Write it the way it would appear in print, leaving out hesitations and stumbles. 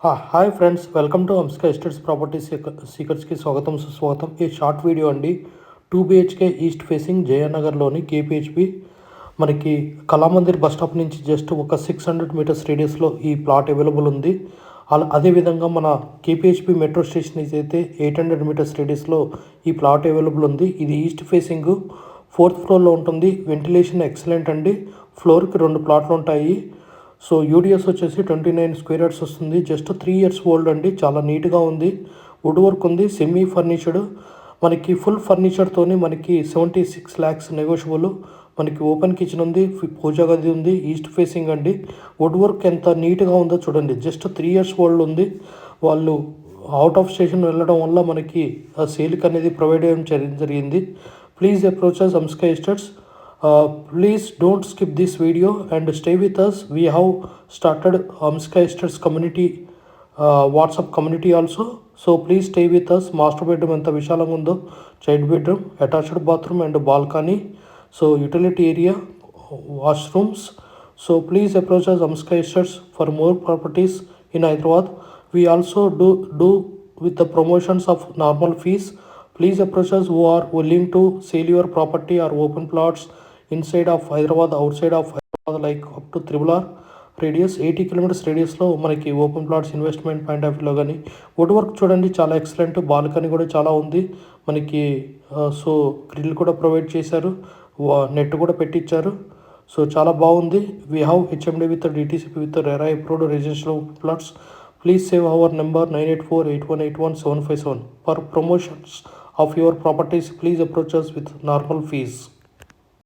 Hi friends, welcome to Amska estates property సీకర్స్కి స్వాగతం సుస్వాగతం. ఈ షార్ట్ వీడియో అండి. 2 BHK ఈస్ట్ ఫేసింగ్ జయనగర్లోని కేపీహెచ్పి మనకి కళామందిర్ బస్ స్టాప్ నుంచి జస్ట్ ఒక 600 మీటర్స్ రేడియస్లో ఈ ప్లాట్ అవైలబుల్ ఉంది. అదేవిధంగా మన కేపీహెచ్పి మెట్రో స్టేషన్ అయితే 800 మీటర్స్ రేడియస్లో ఈ ప్లాట్ అవైలబుల్ ఉంది. ఇది ఈస్ట్ ఫేసింగ్ 4th ఫ్లోర్లో ఉంటుంది. వెంటిలేషన్ ఎక్సలెంట్ అండి. ఫ్లోర్కి 2 ప్లాట్లు ఉంటాయి. సో యూడిఎస్ వచ్చేసి 29 స్క్వేర్ యార్డ్స్ వస్తుంది. జస్ట్ 3 ఇయర్స్ ఓల్డ్ అండి. చాలా నీట్గా ఉంది. వుడ్ వర్క్ ఉంది. సెమీ ఫర్నిచర్డ్ మనకి ఫుల్ ఫర్నిచర్తోని మనకి 76 lakhs నెగోషియబుల్. మనకి ఓపెన్ కిచెన్ ఉంది. పూజా గది ఉంది. ఈస్ట్ ఫేసింగ్ అండి. వుడ్ వర్క్ ఎంత నీట్గా ఉందో చూడండి. జస్ట్ 3 ఇయర్స్ ఓల్డ్ ఉంది. వాళ్ళు అవుట్ ఆఫ్ స్టేషన్ వెళ్ళడం వల్ల మనకి సేల్కి అనేది ప్రొవైడ్ చేయడం జరిగింది. Please approach us Amska estates. Please don't skip this video and stay with us. We have started Amska Estates community WhatsApp community also. So please stay with us. Master bedroom anta vishalanga undo, child bedroom, attached bathroom and balcony. So utility area, washrooms. So please approach us Amska Estates for more properties in Hyderabad. We also do with the promotions of normal fees. Please approach us who are willing to sell your property or open plots inside of Hyderabad, outside of Hyderabad, like up to RRR radius 80 kilometres రేడియస్లో మనకి open plots investment point of వ్యూలో కానీ wood work చూడండి, చాలా excellent. Balcony కూడా చాలా ఉంది మనకి. సో గ్రిల్ కూడా ప్రొవైడ్ చేశారు. నెట్ కూడా పెట్టించారు. సో చాలా బాగుంది. We have HMD with DTCP with RERA approved residential plots. Please save hour number 9848181757 for promotions of your properties. Please approach us with normal fees.